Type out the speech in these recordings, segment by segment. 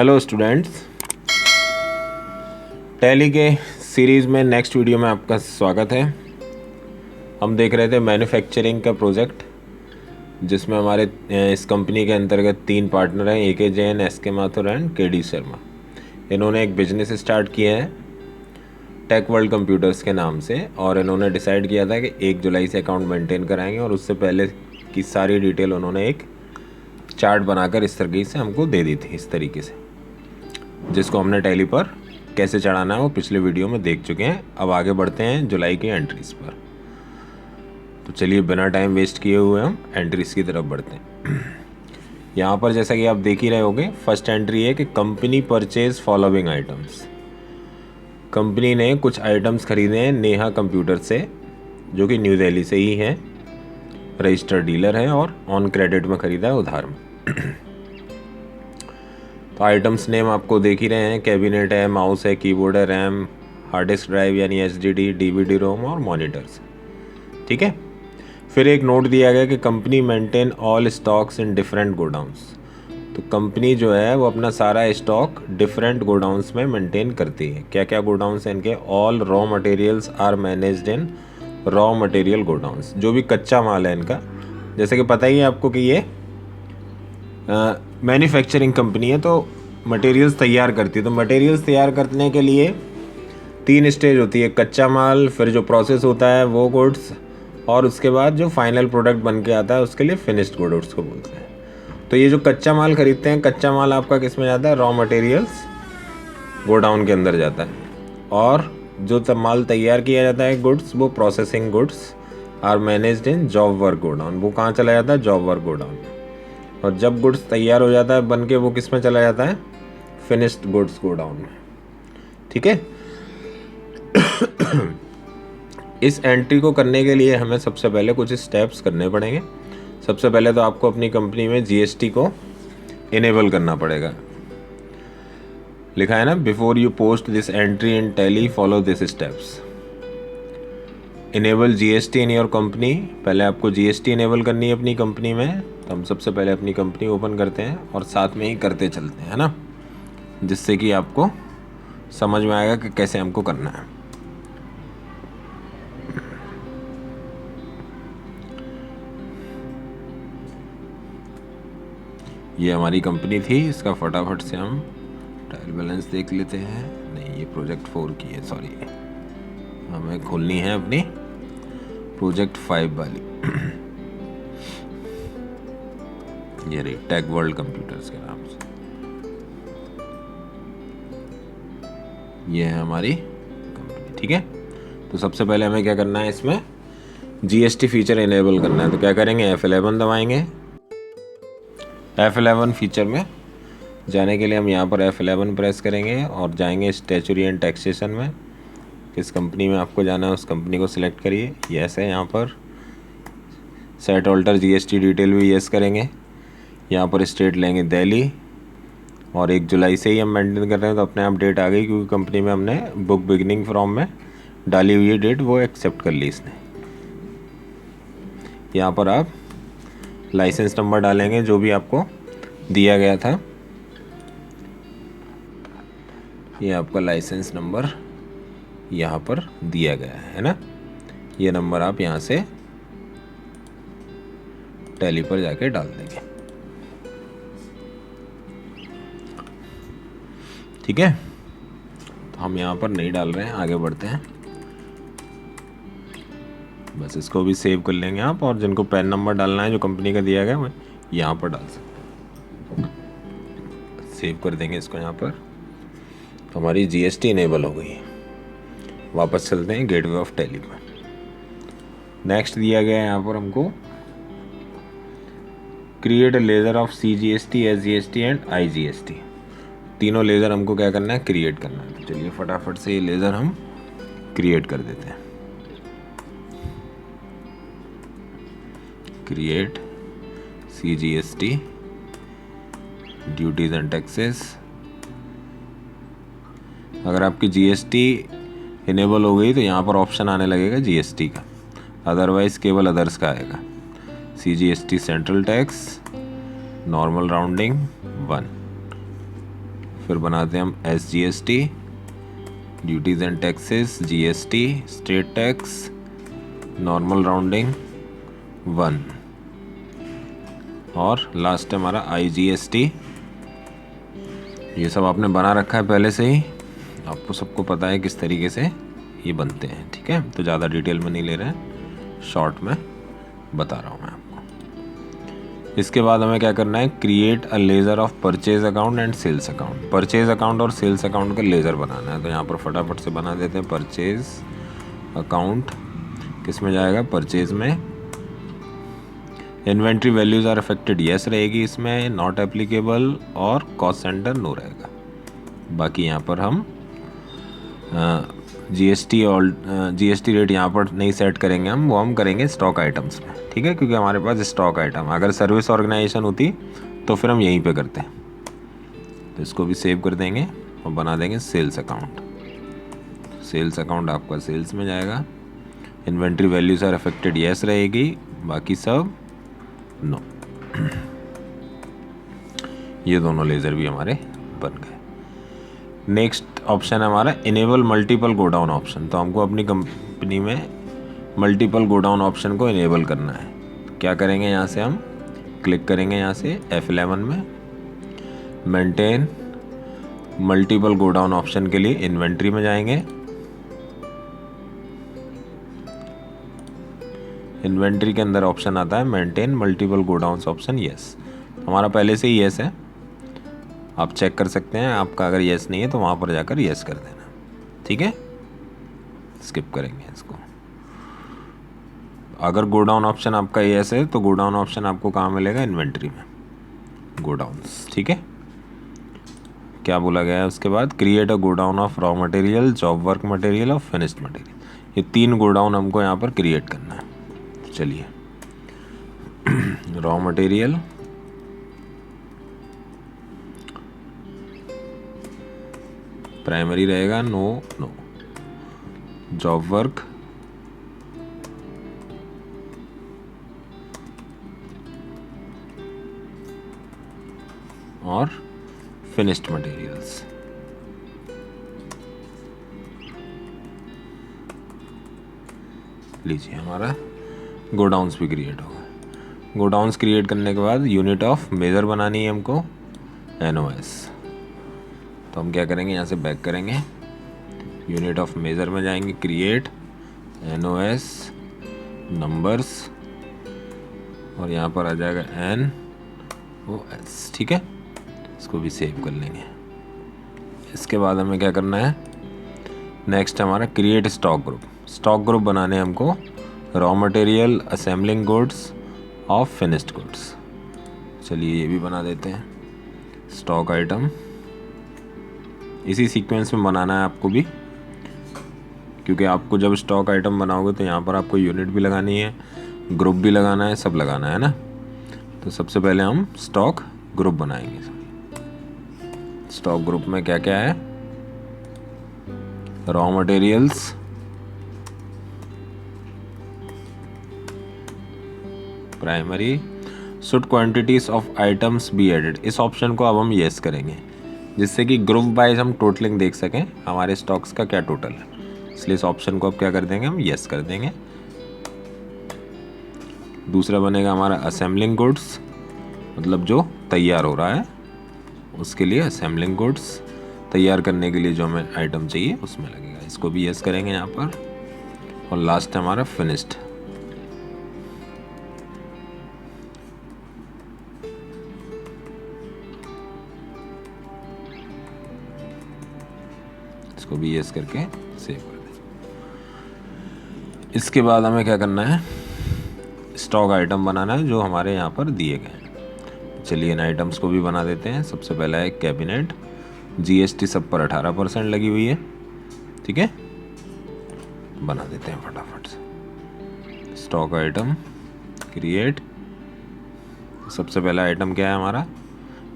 Hello students, tally के series में next video में आपका स्वागत है। हम देख रहे थे मैन्युफैक्चरिंग का प्रोजेक्ट, जिसमें हमारे इस कंपनी के अंतर्गत 3 पार्टनर हैं, AK Jain, SK Mathur and KD Sharma. इन्होंने एक बिजनेस स्टार्ट किया है टेक वर्ल्ड कंप्यूटर्स के नाम से, और इन्होंने डिसाइड किया था कि 1 जुलाई से अकाउंट मेंटेन कराएंगे, और उससे पहले की सारी डिटेल उन्होंने एक चार्ट बनाकर इस तरीके से हमको दे दी थी, इस तरीके से, जिसको हमने टैली पर कैसे चढ़ाना है वो पिछले वीडियो में देख चुके हैं। अब आगे बढ़ते हैं जुलाई की एंट्रीज़ पर। तो चलिए बिना टाइम वेस्ट किए हुए हम एंट्रीज़ की तरफ बढ़ते हैं। यहाँ पर जैसा कि आप देख ही रहे होंगे, फर्स्ट एंट्री है कि company purchase following items. Company ने कुछ आइटम्स खरीदे हैं नेहा कंप्यूटर से, जो कि न्यू दिल्ली से ही है, रजिस्टर्ड डीलर है और ऑन क्रेडिट में ख़रीदा है, उधार में। तो आइटम्स नेम आपको देख ही रहे हैं, कैबिनेट है, माउस है, कीबोर्ड है, रैम, हार्ड डिस्क ड्राइव यानी HDD, DVD रोम और मॉनिटर्स। ठीक है। फिर एक नोट दिया गया कि company maintain all stocks in different godowns. तो कंपनी जो है वो अपना सारा स्टॉक डिफरेंट गोडाउंस में मेंटेन करती है। क्या क्या गोडाउंस हैं इनके? All raw materials are managed in raw material godowns. जो भी कच्चा माल है इनका, जैसे कि पता ही है आपको कि ये मैन्युफैक्चरिंग कंपनी है, तो मटेरियल्स तैयार करती है। तो मटेरियल्स तैयार करने के लिए 3 स्टेज होती है, कच्चा माल, फिर जो प्रोसेस होता है वो गुड्स, और उसके बाद जो फाइनल प्रोडक्ट बन के आता है उसके लिए फिनिश्ड गुड्स को बोलते हैं। तो ये जो कच्चा माल खरीदते हैं, कच्चा माल आपका किस में जाता है? रॉ मटेरियल्स गोडाउन के अंदर जाता है। और जो माल तैयार किया जाता है गुड्स, वो processing goods are managed in job work godown. वो कहाँ चला जाता है? जॉब वर्क गोडाउन में। और जब गुड्स तैयार हो जाता है बन के, वो किस में चला जाता है? फिनिश्ड गुड्स गोडाउन में। ठीक है। इस एंट्री को करने के लिए हमें सबसे पहले कुछ स्टेप्स करने पड़ेंगे। सबसे पहले तो आपको अपनी कंपनी में GST को इनेबल करना पड़ेगा। लिखा है ना, before you post this entry in tally follow this steps. Enable GST in your company. पहले आपको GST इनेबल करनी है अपनी कंपनी में। तो हम सबसे पहले अपनी कंपनी ओपन करते हैं और साथ में ही करते चलते हैं, है ना, जिससे कि आपको समझ में आएगा कि कैसे हमको करना है। ये हमारी कंपनी थी, इसका फटाफट से हम ट्रायल बैलेंस देख लेते हैं। नहीं, ये प्रोजेक्ट 4 की है, सॉरी। हमें खोलनी है अपनी प्रोजेक्ट 5 वाली। ये रही टेक वर्ल्ड कंप्यूटर्स के नाम से। ये है हमारी कंपनी। ठीक है। तो सबसे पहले हमें क्या करना है, इसमें GST फीचर इनेबल करना है। तो क्या करेंगे? F11 दबाएंगे। F11 फीचर में जाने के लिए हम यहाँ पर F11 प्रेस करेंगे और जाएंगे स्टैच्यूरी एंड टैक्सेशन में। किस कंपनी में आपको जाना है उस कंपनी को सिलेक्ट करिए। यस है यहाँ पर। सेट ऑल्टर GST डिटेल भी यस करेंगे। यहाँ पर स्टेट लेंगे दिल्ली, और 1 जुलाई से ही हम मेंटेन कर रहे हैं, तो अपने आप डेट आ गई, क्योंकि कंपनी में हमने बुक बिगनिंग फ्रॉम में डाली हुई डेट वो एक्सेप्ट कर ली इसने। यहाँ पर आप लाइसेंस नंबर डालेंगे जो भी आपको दिया गया था। ये आपका लाइसेंस नंबर यहाँ पर दिया गया है ना। ये नंबर आप यहाँ से टैली पर जाके डाल देंगे। ठीक है। तो हम यहाँ पर नहीं डाल रहे हैं, आगे बढ़ते हैं। बस इसको भी सेव कर लेंगे आप, और जिनको पैन नंबर डालना है जो कंपनी का दिया गया है यहाँ पर डाल सकते हैं। सेव कर देंगे इसको यहाँ पर। तो हमारी GST इनेबल हो गई। वापस चलते हैं गेटवे ऑफ टैली पर। नेक्स्ट दिया गया है यहाँ पर हमको, create a laser of CGST, SGST and IGST। तीनों लेज़र हमको क्या करना है? क्रिएट करना है। तो चलिए फटाफट से ये लेज़र हम क्रिएट कर देते हैं। Create CGST duties and taxes. अगर आपकी GST इनेबल हो गई तो यहाँ पर ऑप्शन आने लगेगा GST का, अदरवाइज केवल अदर्स का आएगा। CGST central tax, normal rounding 1, फिर बनाते हैं हम SGST, duties and taxes, GST, state tax, normal rounding 1, और लास्ट है हमारा IGST। ये सब आपने बना रखा है पहले से ही, आपको सबको पता है किस तरीके से ये बनते हैं, ठीक है। तो ज़्यादा डिटेल में नहीं ले रहे हैं, शॉर्ट में बता रहा हूँ मैं आपको। इसके बाद हमें क्या करना है, create a ledger of purchase account and sales account. Purchase account और सेल्स अकाउंट का लेज़र बनाना है, तो यहाँ पर फटाफट से बना देते हैं। परचेज अकाउंट किस में जाएगा, परचेज में। Inventory values are affected, yes रहेगी इसमें, नॉट एप्लीकेबल और कॉस्ट सेंटर नो रहेगा। बाकी यहाँ पर हम GST और GST रेट यहाँ पर नहीं सेट करेंगे हम, वो हम करेंगे स्टॉक आइटम्स में, ठीक है, क्योंकि हमारे पास स्टॉक आइटम, अगर सर्विस ऑर्गेनाइजेशन होती तो फिर हम यहीं पे करते हैं। तो इसको भी सेव कर देंगे और बना देंगे सेल्स अकाउंट। सेल्स अकाउंट आपका सेल्स में जाएगा। Inventory values are affected, yes रहेगी, बाकी सब नो। ये दोनों लेज़र भी हमारे बन गए। नेक्स्ट ऑप्शन है हमारा इनेबल मल्टीपल गोडाउन ऑप्शन। तो हमको अपनी कंपनी में मल्टीपल गोडाउन ऑप्शन को इनेबल करना है। क्या करेंगे, यहाँ से हम क्लिक करेंगे, यहाँ से F11 में मेंटेन मल्टीपल गोडाउन ऑप्शन के लिए इन्वेंट्री में जाएंगे। इन्वेंट्री के अंदर ऑप्शन आता है maintain multiple godowns option, yes. हमारा पहले से ही यस है, आप चेक कर सकते हैं। आपका अगर यस नहीं है तो वहाँ पर जाकर यस कर देना, ठीक है। स्किप करेंगे इसको। अगर गोडाउन ऑप्शन आपका यस है तो गोडाउन ऑप्शन आपको कहाँ मिलेगा, इन्वेंट्री में, गोडाउन्स, ठीक है। क्या बोला गया है उसके बाद, create a godown of raw material, job work material और फिनिश्ड मटेरियल। ये 3 गोडाउन हमको यहाँ पर क्रिएट करना है। तो चलिए रॉ मटेरियल, प्राइमरी रहेगा, नो, जॉब वर्क, और फिनिश्ड मटेरियल्स। लीजिए हमारा गोडाउन्स भी क्रिएट होगा। गोडाउन्स क्रिएट करने के बाद यूनिट ऑफ मेजर बनानी है हमको, NOS। तो हम क्या करेंगे, यहाँ से बैक करेंगे, यूनिट ऑफ मेजर में जाएंगे, क्रिएट NOS नंबर्स, और यहाँ पर आ जाएगा NOS, ठीक है। इसको भी सेव कर लेंगे। इसके बाद हमें क्या करना है, नेक्स्ट हमारा create stock group. Stock group बनाने हैं हमको रॉ मटेरियल, असेंबलिंग गुड्स और फिनिश्ड गुड्स। चलिए ये भी बना देते हैं। स्टॉक आइटम इसी सीक्वेंस में बनाना है आपको भी, क्योंकि आपको जब स्टॉक आइटम बनाओगे तो यहाँ पर आपको यूनिट भी लगानी है, ग्रुप भी लगाना है, सब लगाना है ना। तो सबसे पहले हम स्टॉक ग्रुप बनाएंगे। स्टॉक ग्रुप में क्या क्या है, raw materials, primary, should quantities of items be added. इस ऑप्शन को अब हम येस करेंगे, जिससे कि ग्रुप वाइज हम टोटलिंग देख सकें हमारे स्टॉक्स का क्या टोटल है। इसलिए इस ऑप्शन को अब क्या कर देंगे, हम येस कर देंगे। दूसरा बनेगा हमारा असेंबलिंग गुड्स, मतलब जो तैयार हो रहा है उसके लिए असेंबलिंग गुड्स, तैयार करने के लिए जो हमें आइटम चाहिए उसमें लगेगा। इसको भी येस करेंगे यहाँ पर। और लास्ट है हमारा फिनिश्ड। इसको भी येस करके सेव कर दें। इसके बाद हमें क्या करना है, स्टॉक आइटम बनाना है जो हमारे यहाँ पर दिए गए हैं। चलिए इन आइटम्स को भी बना देते हैं। सबसे पहला है कैबिनेट, GST सब पर 18% लगी हुई है, ठीक है। बना देते हैं फटाफट से। स्टॉक आइटम क्रिएट, सबसे पहला आइटम क्या है हमारा,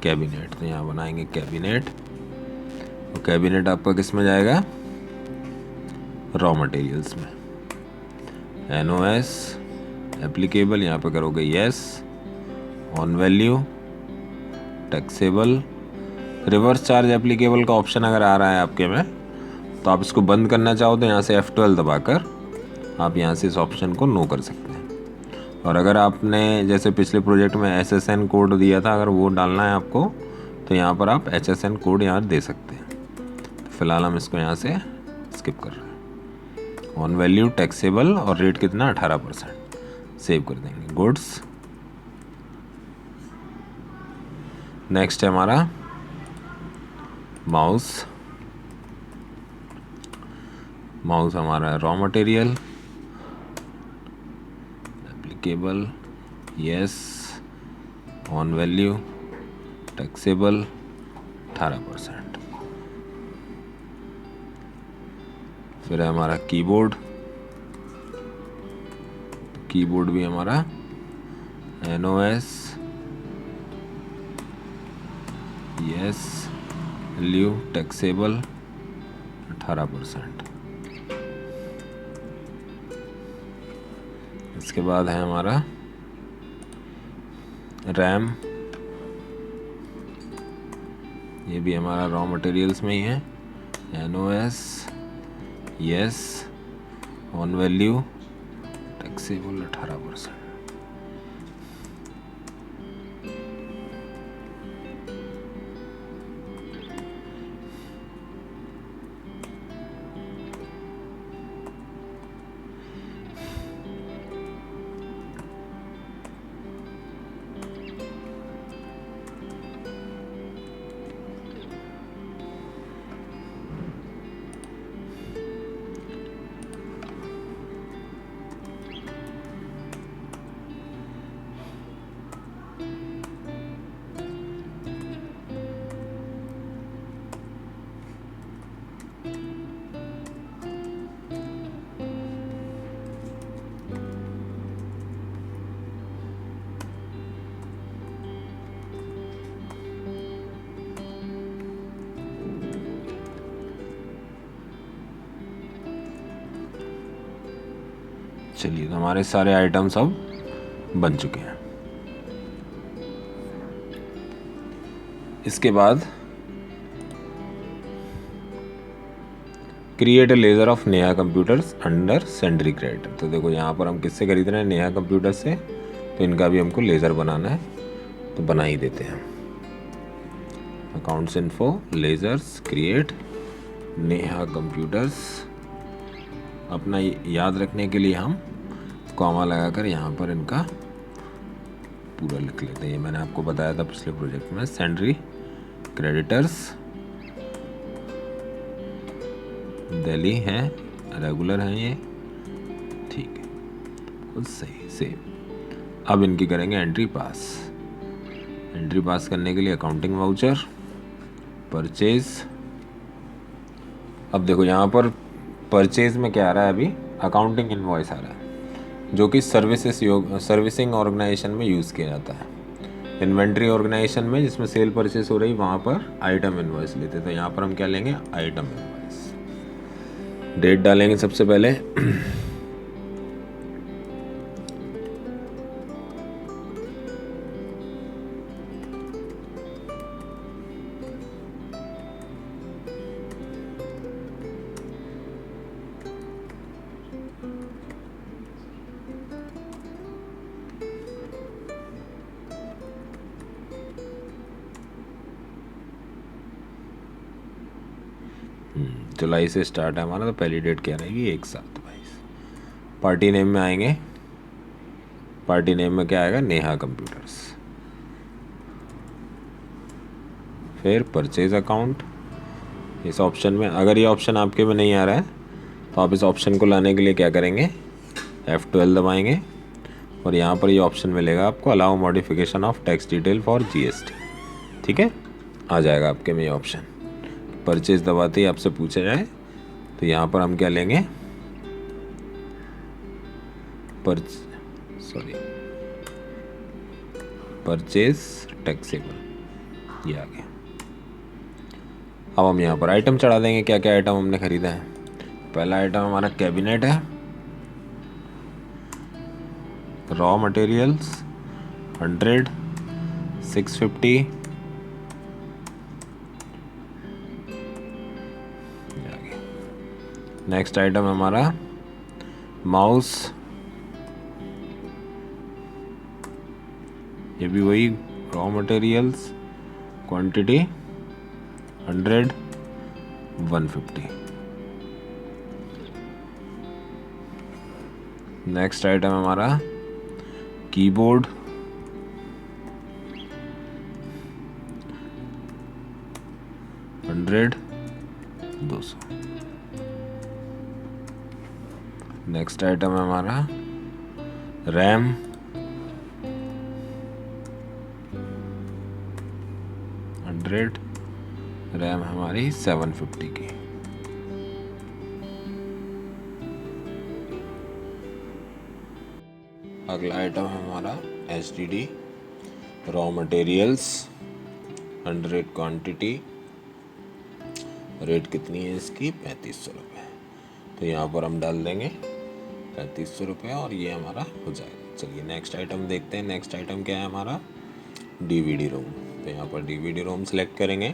कैबिनेट। तो यहाँ बनाएंगे कैबिनेट। तो कैबिनेट आपका किस में जाएगा, रॉ मटेरियल्स में। NOS एप्लीकेबल, यहाँ पे करोगे yes. On value, taxable, reverse charge applicable का ऑप्शन अगर आ रहा है आपके में, तो आप इसको बंद करना चाहो तो यहाँ से F12 दबाकर आप यहाँ से इस ऑप्शन को नो कर सकते हैं। और अगर आपने जैसे पिछले प्रोजेक्ट में SSN कोड दिया था, अगर वो डालना है आपको, तो यहाँ पर आप HSN कोड यहाँ दे सकते हैं। तो फिलहाल हम इसको यहाँ से स्किप कर रहे हैं। ऑन वैल्यू टैक्सेबल और रेट कितना 18%, सेव कर देंगे। गुड्स। नेक्स्ट है हमारा माउस। माउस हमारा raw material, applicable, yes, on value taxable 18%। फिर है हमारा कीबोर्ड। कीबोर्ड भी हमारा NOS, यस, वैल्यू टैक्सेबल 18%। इसके बाद है हमारा रैम। ये भी हमारा रॉ मटेरियल्स में ही है। NOS, yes, on value taxable 18%। चलिए, तो हमारे सारे आइटम्स अब बन चुके हैं। इसके बाद create a ledger of Neha computers under sundry creditor. तो देखो यहाँ पर हम किससे खरीद रहे हैं, नेहा कंप्यूटर से। तो इनका भी हमको लेज़र बनाना है, तो बना ही देते हैं। Accounts info, lasers, create Neha computers. अपना याद रखने के लिए हम कॉमा लगाकर यहाँ पर इनका पूरा लिख लेते हैं। ये मैंने आपको बताया था पिछले प्रोजेक्ट में। सेंड्री क्रेडिटर्स दिल्ली है, रेगुलर है ये, ठीक है, सही सेव। अब इनकी करेंगे एंट्री पास। एंट्री पास करने के लिए अकाउंटिंग वाउचर, परचेज। अब देखो यहाँ पर परचेज में क्या आ रहा है, अभी अकाउंटिंग इनवॉइस आ रहा है, जो कि सर्विसिंग ऑर्गेनाइजेशन में यूज़ किया जाता है। इन्वेंट्री ऑर्गेनाइजेशन में जिसमें सेल परचेस हो रही, वहाँ पर आइटम इनवॉइस लेते। तो यहाँ पर हम क्या लेंगे, आइटम इनवॉइस। डेट डालेंगे सबसे पहले। जुलाई से स्टार्ट है हमारा, तो पहली डेट क्या रहेगी, 1/7/22। पार्टी नेम में आएंगे। पार्टी नेम में क्या आएगा, नेहा कंप्यूटर्स। फिर परचेज अकाउंट। इस ऑप्शन में, अगर ये ऑप्शन आपके में नहीं आ रहा है, तो आप इस ऑप्शन को लाने के लिए क्या करेंगे, F12 दबाएंगे और यहाँ पर ये ऑप्शन मिलेगा आपको, allow modification of tax detail for GST। ठीक है, आ जाएगा आपके में ये ऑप्शन। परचेज दबाते ही आपसे पूछा जाए, तो यहाँ पर हम क्या लेंगे, परचेज टैक्सेबल, ये आ गया। अब हम यहाँ पर आइटम चढ़ा देंगे, क्या क्या आइटम हमने खरीदा है। पहला आइटम हमारा कैबिनेट है, रॉ मटेरियल्स 100, 650, नेक्स्ट आइटम हमारा माउस, ये भी वही raw materials, quantity 100 150। Next item हमारा कीबोर्ड, 100 200। नेक्स्ट आइटम है हमारा रैम, 100, रैम हमारी 750 की। अगला आइटम है हमारा HDD, raw materials 100 quantity, rate कितनी है इसकी 3500 रुपये। तो यहाँ पर हम डाल देंगे 3500 रुपये और ये हमारा हो जाएगा। चलिए नेक्स्ट आइटम देखते हैं। नेक्स्ट आइटम क्या है हमारा DVD रोम। तो यहाँ पर DVD रोम सेलेक्ट करेंगे,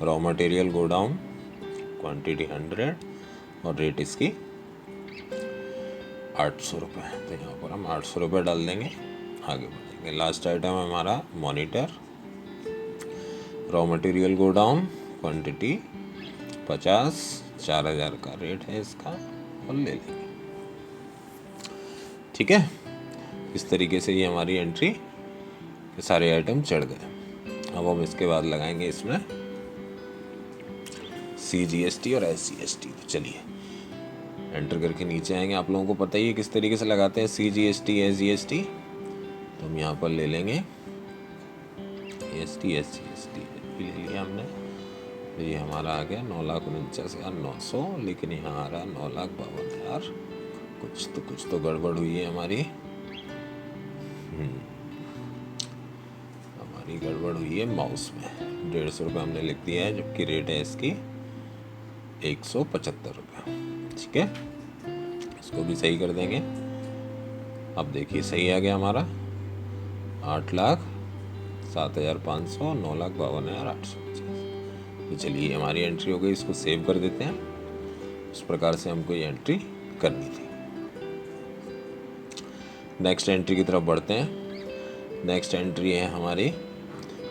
raw material go down, quantity 100 और रेट इसकी 800 रुपये। तो यहाँ पर हम 800 रुपये डाल देंगे, आगे बढ़ेंगे। लास्ट आइटम है हमारा monitor, raw material go down, quantity 50, 4000 का रेट है इसका और ले लेंगे। ठीक है, इस तरीके से ये हमारी एंट्री के सारे आइटम चढ़ गए। अब हम इसके बाद लगाएंगे इसमें CGST और SGST। तो चलिए एंटर करके नीचे आएंगे। आप लोगों को पता ही है किस तरीके से लगाते हैं CGST SGST। तो हम यहाँ पर ले लेंगे ST SGST ले लिया हमने। तो ये हमारा आ गया 9,49,900, लेकिन यहाँ आ रहा 9,52,000। कुछ तो गड़बड़ हुई है हमारी। हमारी गड़बड़ हुई है माउस में। 150 रुपये हमने लिख दिया है, जबकि रेट है इसकी 175 रुपये। ठीक है, इसको भी सही कर देंगे। अब देखिए सही आ गया हमारा 8,07,500, 9,52,850। तो चलिए हमारी एंट्री हो गई, इसको सेव कर देते हैं। इस प्रकार से हमको ये एंट्री करनी थी। नेक्स्ट एंट्री की तरफ बढ़ते हैं। नेक्स्ट एंट्री है हमारी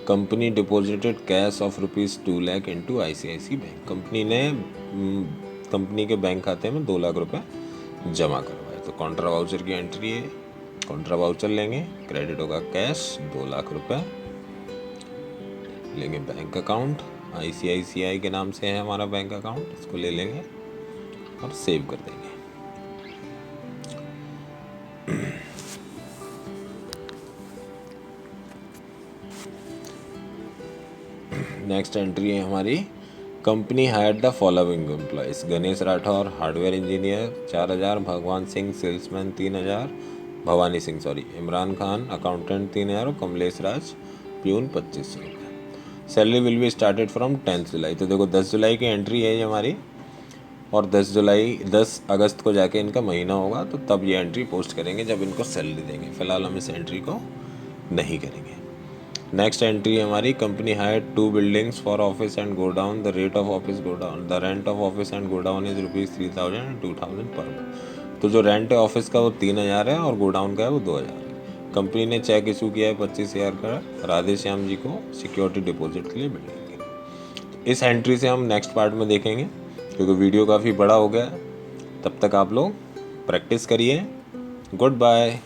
company deposited cash of ₹2 lakh into ICICI bank. Company के बैंक खाते में 2 लाख रुपए जमा करवाए। तो कॉन्ट्रा वाउचर की एंट्री है, कॉन्ट्रा वाउचर लेंगे, क्रेडिट होगा कैश 2 लाख रुपए, लेंगे बैंक अकाउंट, ICICI के नाम से है हमारा बैंक अकाउंट, इसको ले लेंगे और सेव कर देंगे। नेक्स्ट एंट्री है हमारी company hired the following employees: Ganesh Rathore hardware engineer 4,000, भगवान सिंह सेल्समैन 3,000, भवानी सिंह इमरान खान अकाउंटेंट 3,000 और कमलेश राज प्यून 2500 रुपये। Salary will be started from 10 जुलाई। तो देखो 10 जुलाई की एंट्री है ये हमारी, और 10 अगस्त को जाके इनका महीना होगा, तो तब ये एंट्री पोस्ट करेंगे जब इनको सैलरी देंगे। फिलहाल हम इस एंट्री को नहीं करेंगे। नेक्स्ट एंट्री है हमारी company hired 2 buildings for office and godown, the rate of office godown, the rent of office and godown is ₹3,000 and 2,000 per month. तो जो रेंट है ऑफिस का वो 3,000 है और गोडाउन का है वो 2,000 है। कंपनी ने चेक इशू किया है 25,000 का राधेश्याम जी को सिक्योरिटी डिपॉजिट के लिए बिल्डिंग के। तो इस एंट्री से हम नेक्स्ट पार्ट में देखेंगे, क्योंकि वीडियो काफ़ी बड़ा हो गया है। तब तक आप लोग प्रैक्टिस करिए। Good bye.